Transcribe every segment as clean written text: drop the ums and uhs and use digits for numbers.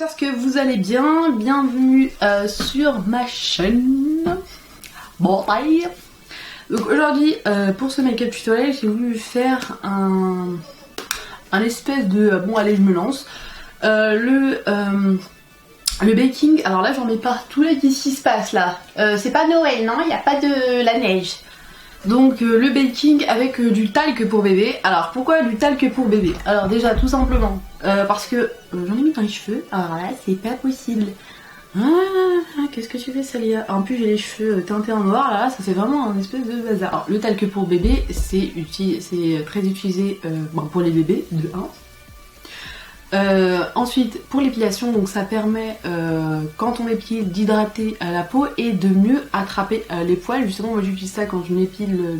j'espère que vous allez bien. Bienvenue sur ma chaîne. Bon, aïe. Donc aujourd'hui, pour ce make-up tutoriel, j'ai voulu faire un espèce de... bon, allez, je me lance. Le baking, alors là j'en ai partout, là, qu'est-ce qui se passe là? C'est pas Noël, non? Il n'y a pas de la neige. Donc le baking avec du talc pour bébé. Alors pourquoi du talc pour bébé? Alors déjà tout simplement parce que j'en ai mis dans les cheveux. Alors là c'est pas possible. Ah, qu'est-ce que tu fais Salia? En plus j'ai les cheveux teintés en noir, là ça fait vraiment un espèce de bazar. Alors le talc pour bébé c'est très utilisé pour les bébés de 1. Ensuite pour l'épilation, donc ça permet quand on épile d'hydrater la peau et de mieux attraper les poils. Justement moi j'utilise ça quand je m'épile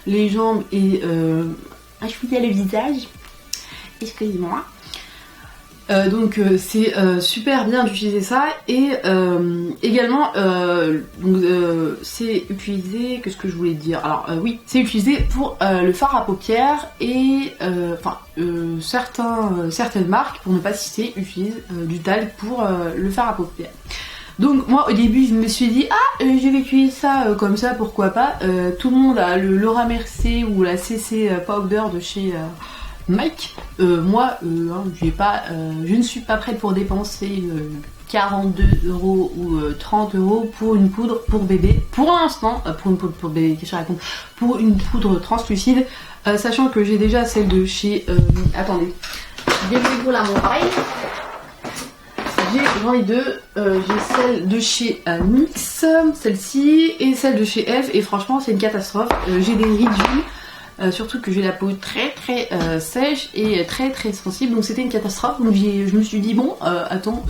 les jambes et je fouille le visage, excusez-moi. Donc c'est super bien d'utiliser ça et également c'est utilisé, qu'est-ce que je voulais dire, alors oui c'est utilisé pour le fard à paupières et certaines marques, pour ne pas citer, utilisent du talc pour le fard à paupières. Donc moi au début je me suis dit je vais utiliser ça comme ça, pourquoi pas. Tout le monde a le Laura Mercier ou la CC Powder de chez Mike. Moi je ne suis pas prête pour dépenser 42 € ou 30 € pour une poudre pour bébé. Pour l'instant, pour une poudre pour bébé, qu'est-ce que je raconte, pour une poudre translucide, sachant que j'ai déjà celle de chez... attendez, désolé là mon pareil. J'en ai deux, j'ai celle de chez NYX, celle-ci, et celle de chez F, et franchement c'est une catastrophe. J'ai des ridules. Surtout que j'ai la peau très sèche et très sensible, donc c'était une catastrophe. Donc je me suis dit bon attends,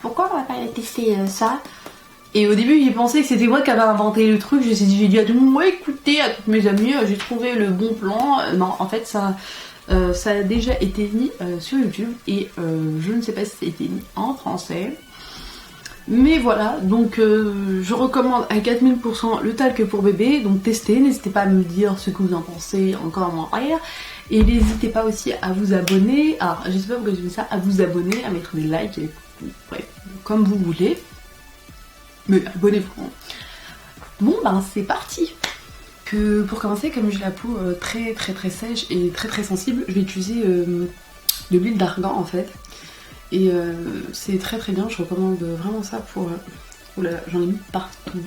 pourquoi on va pas tester ça? Et au début j'ai pensé que c'était moi qui avais inventé le truc. J'ai dit à tout le monde, ouais écoutez, à toutes mes amies, j'ai trouvé le bon plan. Non en fait ça a déjà été mis sur YouTube et je ne sais pas si ça a été mis en français. Mais voilà, donc je recommande à 4000% le talc pour bébé, donc testez, n'hésitez pas à me dire ce que vous en pensez en commentaire. Et n'hésitez pas aussi à vous abonner, alors je sais pas pourquoi je dis ça, à vous abonner, à mettre des likes, et bref, comme vous voulez. Mais abonnez-vous. Bon ben c'est parti. Pour commencer, comme j'ai la peau très sèche et très sensible, je vais utiliser de l'huile d'argan en fait. Et c'est très bien, je recommande vraiment ça pour... Oula, j'en ai mis partout.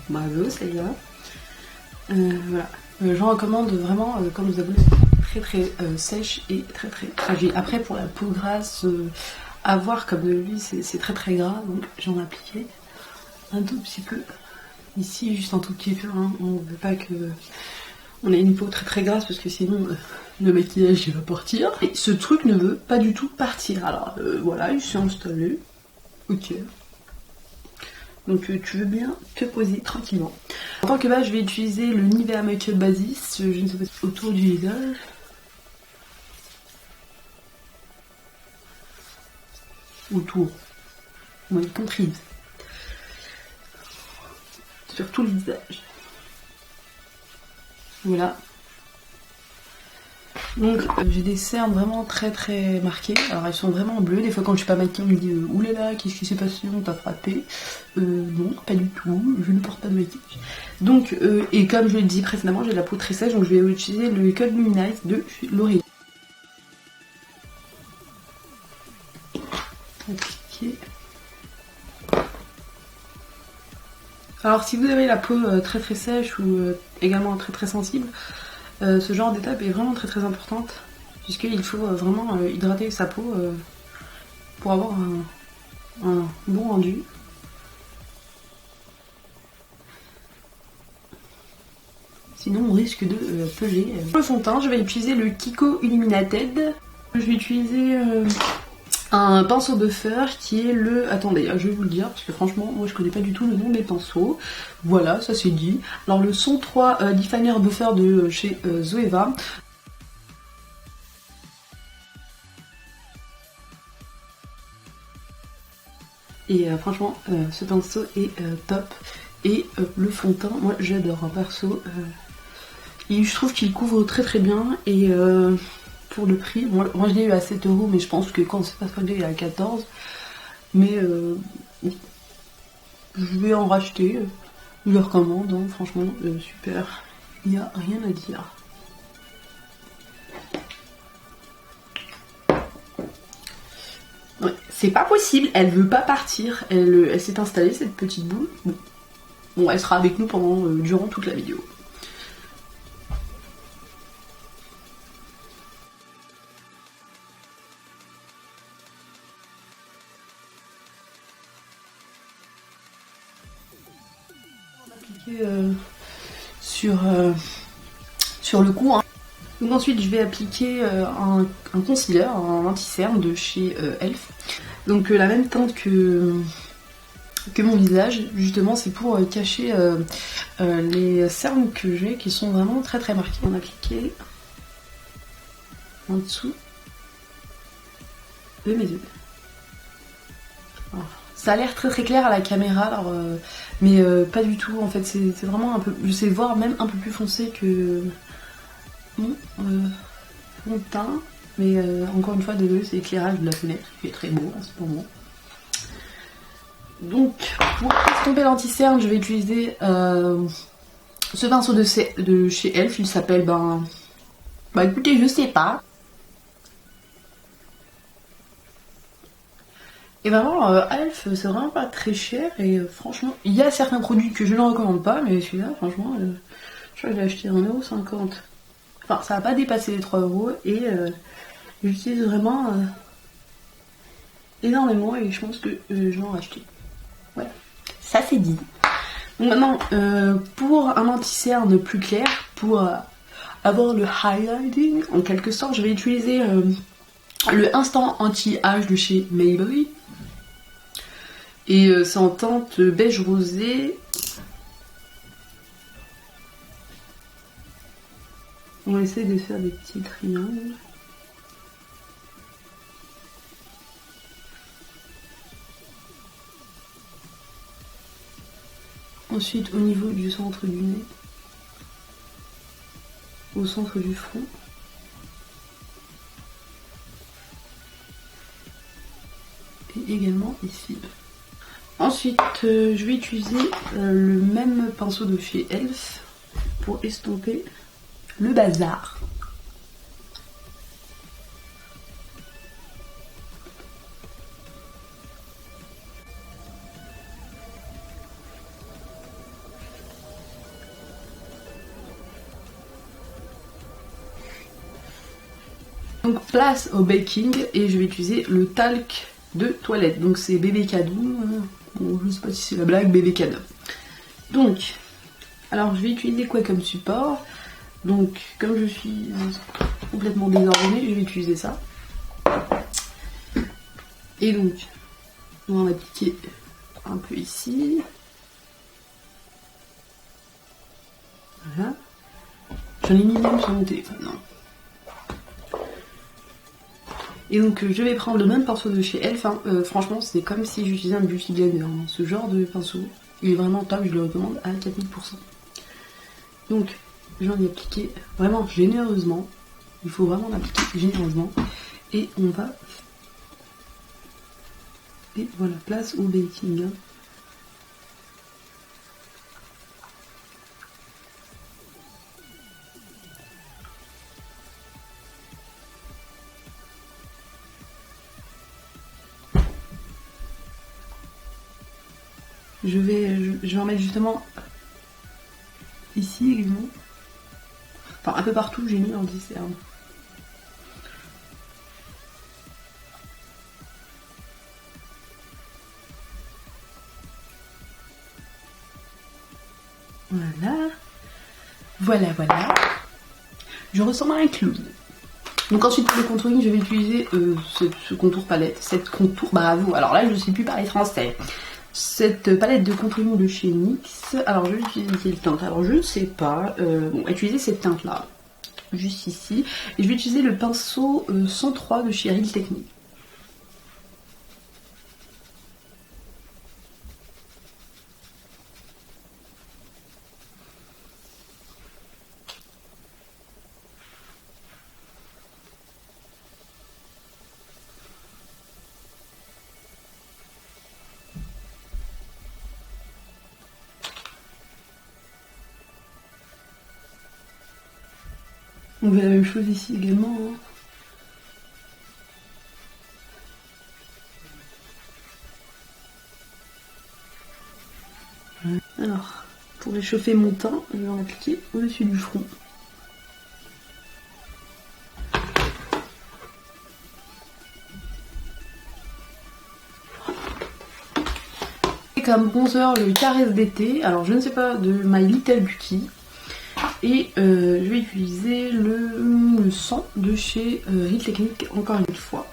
Bravo, celle-là. Voilà. J'en recommande vraiment quand vous avez très sèche et très fragile. Après, pour la peau grasse, à voir comme de l'huile, c'est très gras, donc j'en ai appliqué un tout petit peu. Ici, juste un tout petit peu, hein. On ne veut pas que... On a une peau très grasse parce que sinon le maquillage il va partir. Et ce truc ne veut pas du tout partir. Alors voilà, il s'est installé. Ok. Donc tu veux bien te poser tranquillement. En tant que base, je vais utiliser le Nivea Make-up Basis, je ne sais pas, autour du visage. Autour. Vous m'avez comprise. Sur tout le visage. Voilà. Donc j'ai des cernes vraiment très marquées. Alors elles sont vraiment bleues. Des fois quand je suis pas maquillée on me dit oulala qu'est-ce qui s'est passé, on t'a frappé. Non pas du tout, je ne porte pas de maquillage. Donc et comme je l'ai dit précédemment, j'ai la peau très sèche, donc je vais utiliser le Code Luminize de L'Oréal. Appliquer. Alors si vous avez la peau très sèche ou également très sensible, ce genre d'étape est vraiment très importante, puisqu'il faut vraiment hydrater sa peau pour avoir un bon rendu. Sinon on risque de peler. Pour le fond de teint, je vais utiliser le Kiko Illuminated. Je vais utiliser un pinceau buffer qui est le... Attendez, je vais vous le dire parce que franchement moi je connais pas du tout le nom des pinceaux. Voilà, ça c'est dit. Alors le Son 3 Definer Buffer de chez Zoeva. Et franchement ce pinceau est top. Et le fond de teint, moi j'adore perso. Et je trouve qu'il couvre très bien et... pour le prix, moi je l'ai eu à 7 € mais je pense que quand c'est pas soldé il est à 14. Mais oui, je vais en racheter. Je le recommande, hein, franchement, super. Il n'y a rien à dire. Ouais, c'est pas possible, elle veut pas partir. Elle s'est installée, cette petite boule. Bon, elle sera avec nous durant toute la vidéo. On va appliquer sur le cou. Hein. Donc ensuite, je vais appliquer un concealer, un anti-cerne de chez Elf. Donc la même teinte que mon visage, justement, c'est pour cacher les cernes que j'ai qui sont vraiment très très marquées. On a appliqué en dessous de mes yeux. Alors, ça a l'air très très clair à la caméra, alors, mais pas du tout en fait, c'est vraiment un peu, je sais voir même un peu plus foncé que mon teint, mais encore une fois désolé, c'est l'éclairage de la fenêtre qui est très beau en ce moment. Donc pour estomper l'anti-cerne, je vais utiliser ce pinceau de chez Elf, il s'appelle bah écoutez, je sais pas. Et vraiment, Elf, c'est vraiment pas très cher et franchement, il y a certains produits que je ne recommande pas, mais celui-là, franchement, je crois que j'ai acheté 1,50€. Enfin, ça va pas dépasser les 3€ et j'utilise vraiment énormément et je pense que je vais en racheter. Voilà, ça c'est dit. Donc maintenant, pour un anti-cerne plus clair, pour avoir le highlighting en quelque sorte, je vais utiliser le Instant Anti-Âge de chez Maybelline. Et c'est en teinte beige rosé. On va essayer de faire des petits triangles. Ensuite, au niveau du centre du nez, au centre du front. Et également ici. Ensuite, je vais utiliser le même pinceau de chez Elf pour estomper le bazar. Donc place au baking et je vais utiliser le talc de toilette. Donc c'est bébé cadeau. Bon, je sais pas si c'est la blague, bébé cadeau. Donc, alors je vais utiliser quoi comme support? Donc comme je suis complètement désordonnée, je vais utiliser ça. Et donc, on va appliquer un peu ici. Voilà. J'en ai mis même sur mon téléphone, non. Et donc je vais prendre le même pinceau de chez Elf, hein. Franchement c'est comme si j'utilisais un beauty blender, hein. Ce genre de pinceau, il est vraiment top, je le recommande à 4000%. Donc j'en ai appliqué vraiment généreusement, il faut vraiment l'appliquer généreusement, et on va... Et voilà, place au baking. Hein. Je vais en mettre justement ici également. Enfin un peu partout j'ai mis l'anti-cerne. Voilà. Voilà. Je ressemble à un clown. Donc ensuite pour le contouring je vais utiliser ce contour palette, cette contour bravo. Alors là je ne sais plus parler français. Cette palette de contouring de chez NYX. Alors je vais utiliser quelle teinte? Alors je ne sais pas. Bon, utiliser cette teinte là, juste ici. Et je vais utiliser le pinceau 103 de chez Real Technique. On fait la même chose ici également. Hein. Alors, pour réchauffer mon teint, je vais en appliquer au-dessus du front. Comme bronzer le Caresse d'été, alors je ne sais pas, de My Little Beauty, et je vais utiliser le sang de chez Real Technique encore une fois,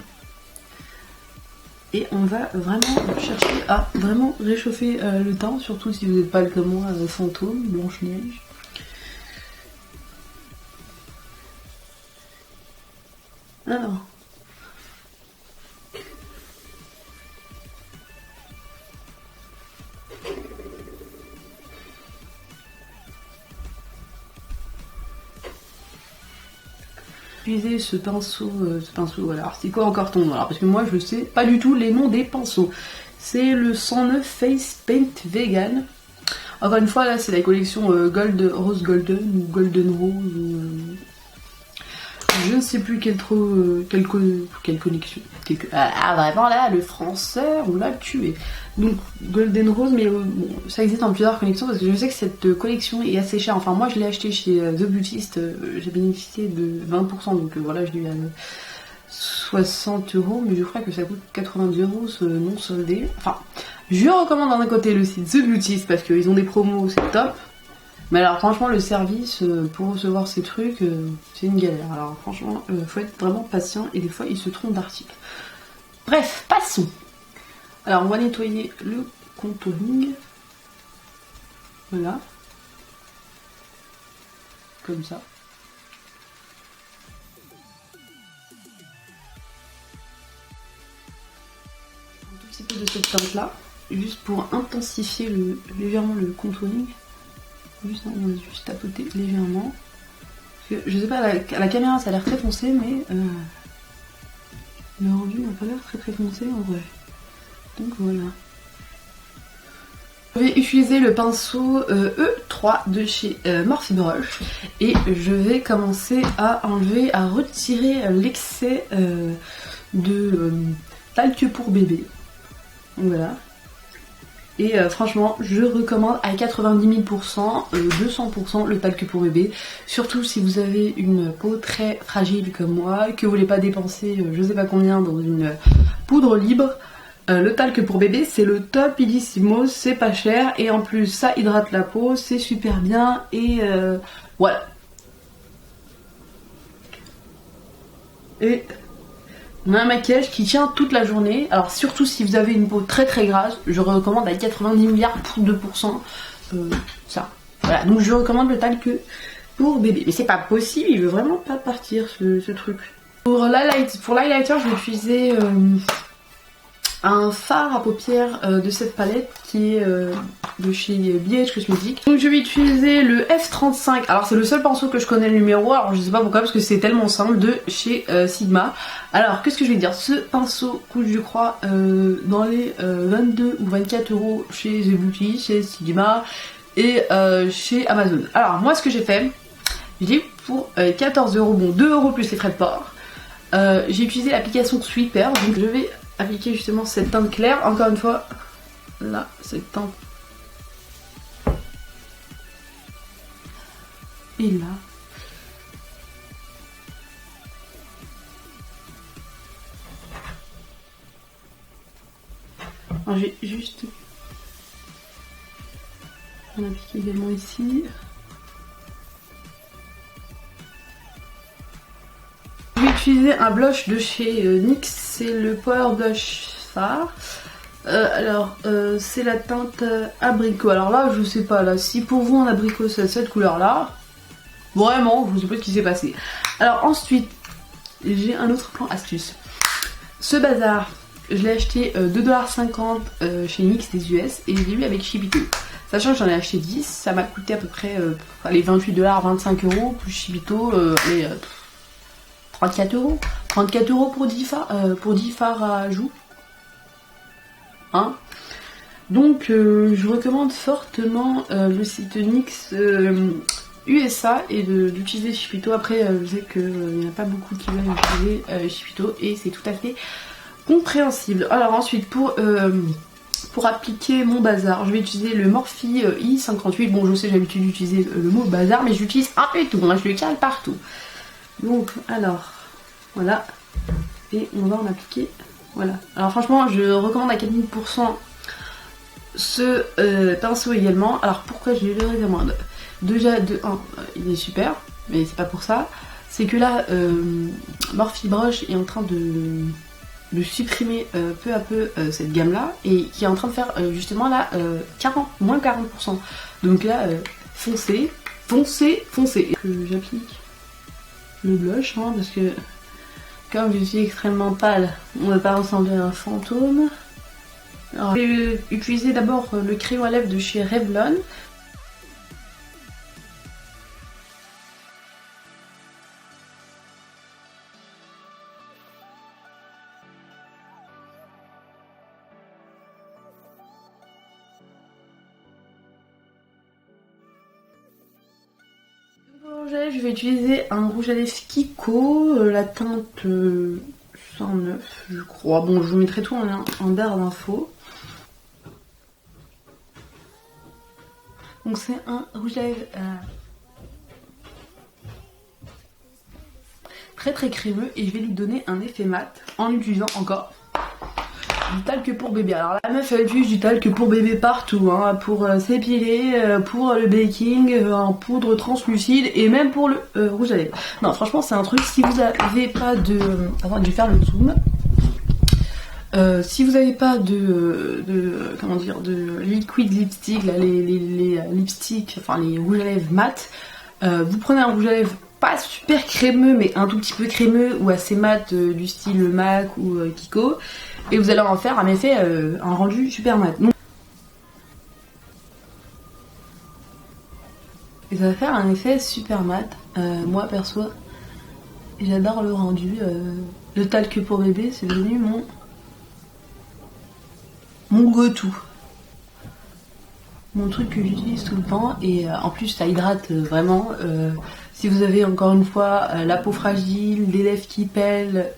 et on va vraiment chercher à vraiment réchauffer le teint, surtout si vous n'êtes pas comme moi, fantôme, Blanche-Neige. Alors utiliser ce pinceau, voilà. Alors c'est quoi encore ton nom? Alors parce que moi je sais pas du tout les noms des pinceaux. C'est le 109 Face Paint Vegan. Encore une fois là c'est la collection Rose Golden ou Golden Rose. Je ne sais plus quelle connexion. Vraiment là, le français, on l'a tué. Donc Golden Rose, mais bon, ça existe en plusieurs collections parce que je sais que cette collection est assez chère. Enfin, moi je l'ai acheté chez The Beautist, j'ai bénéficié de 20%, donc voilà, je l'ai eu à 60 €, mais je crois que ça coûte 90 € non soldé. Enfin, je recommande d'un côté le site The Beautist parce qu'ils ont des promos, c'est top. Mais alors franchement le service pour recevoir ces trucs c'est une galère. Alors franchement faut être vraiment patient et des fois ils se trompent d'article. Bref, passons. Alors on va nettoyer le contouring. Voilà. Comme ça. Un tout petit peu de cette teinte là. Juste pour intensifier légèrement le contouring. Juste, on va juste tapoter légèrement. Parce que, je sais pas, à la caméra ça a l'air très foncé, mais le rendu n'a pas l'air très foncé en vrai. Donc voilà. Je vais utiliser le pinceau E3 de chez Morphe Brush et je vais commencer à enlever, à retirer l'excès de talc pour bébé. Voilà. Et franchement, je recommande à 90 000%, 200% le talc pour bébé. Surtout si vous avez une peau très fragile comme moi, que vous voulez pas dépenser je sais pas combien dans une poudre libre. Le talc pour bébé, c'est le top illissimo, c'est pas cher. Et en plus, ça hydrate la peau, c'est super bien. Et voilà. Et on a un maquillage qui tient toute la journée. Alors surtout si vous avez une peau très grasse, je recommande à 90 milliards pour 2% ça. Voilà, donc je recommande le talc pour bébé. Mais c'est pas possible, il veut vraiment pas partir ce truc. Pour l'highlighter, je vais utiliser un fard à paupières de cette palette qui est de chez BH Cosmetics. Donc je vais utiliser le F35, alors c'est le seul pinceau que je connais le numéro, alors je sais pas pourquoi parce que c'est tellement simple, de chez Sigma. Alors qu'est-ce que je vais dire, ce pinceau coûte je crois dans les 22 ou 24 € chez The Beauty, chez Sigma et chez Amazon. Alors moi ce que j'ai fait, j'ai dit pour 14 €, bon 2 € plus les frais de port, j'ai utilisé l'application Sweeper, donc je vais appliquer justement cette teinte claire, encore une fois, là, cette teinte. Et là. Alors j'ai juste... On applique également ici. Je vais utiliser un blush de chez NYX, c'est le Power Blush Fard. C'est la teinte abricot. Alors là, je sais pas, là, si pour vous un abricot c'est cette couleur là, vraiment, je sais pas ce qui s'est passé. Alors ensuite, j'ai un autre plan astuce. Ce bazar, je l'ai acheté 2,50 $ chez NYX des US et je l'ai eu avec Shibito. Sachant que j'en ai acheté 10, ça m'a coûté à peu près les 28 $, 25 € plus Shibito, 34 €. 34 € pour 10 fards à joues. Hein, donc je recommande fortement le site NYX USA et d'utiliser Chipito. Après je sais qu'il n'y en a pas beaucoup qui veulent utiliser Chipito et c'est tout à fait compréhensible. Alors ensuite pour appliquer mon bazar, je vais utiliser le Morphe I58. Bon, je sais, j'ai l'habitude d'utiliser le mot bazar, mais j'utilise un peu tout, hein, je le cale partout. Donc, alors, voilà. Et on va en appliquer, voilà. Alors franchement, je recommande à 4000% ce pinceau également. Alors pourquoi je le recommande? Déjà, de 1, il est super, mais c'est pas pour ça. C'est que là, Morphe Brush est en train de supprimer peu à peu cette gamme là et qui est en train de faire justement là moins 40%. Donc là foncez. J'applique le blush hein, parce que comme je suis extrêmement pâle, on ne va pas ressembler à un fantôme. Alors, je vais utiliser d'abord le crayon à lèvres de chez Revlon. Je vais utiliser un rouge à lèvres Kiko, la teinte 109 je crois. Bon, je vous mettrai tout en barre d'infos. Donc c'est un rouge à lèvres très très crémeux et je vais lui donner un effet mat en utilisant encore du talc pour bébé. Alors la meuf elle utilise du talc pour bébé partout, hein, pour s'épiler, pour le baking, en poudre translucide et même pour le rouge à lèvres. Non franchement c'est un truc, si vous avez pas de... Attends, je vais faire le zoom. Si vous n'avez pas de liquid lipstick, là, les lipsticks, enfin les rouges à lèvres mat, vous prenez un rouge à lèvres pas super crémeux mais un tout petit peu crémeux ou assez mat du style MAC ou Kiko. Et vous allez en faire un effet, un rendu super mat. Donc, et ça va faire un effet super mat. Moi perso, j'adore le rendu. Le talc pour bébé, c'est devenu mon go-to. Mon truc que j'utilise tout le temps. Et en plus, ça hydrate vraiment. Si vous avez encore une fois la peau fragile, les lèvres qui pèlent.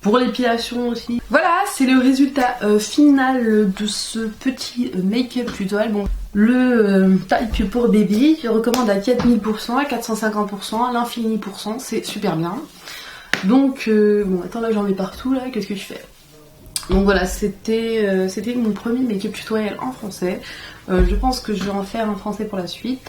Pour l'épilation aussi. Voilà, c'est le résultat final de ce petit make-up tutoriel. Bon, le talc pour bébé, je recommande à 4000%, à 450%, à l'infini %, c'est super bien. Donc, bon, attends, là j'en mets partout, là, qu'est-ce que je fais? Donc voilà, c'était mon premier make-up tutoriel en français. Je pense que je vais en faire en français pour la suite.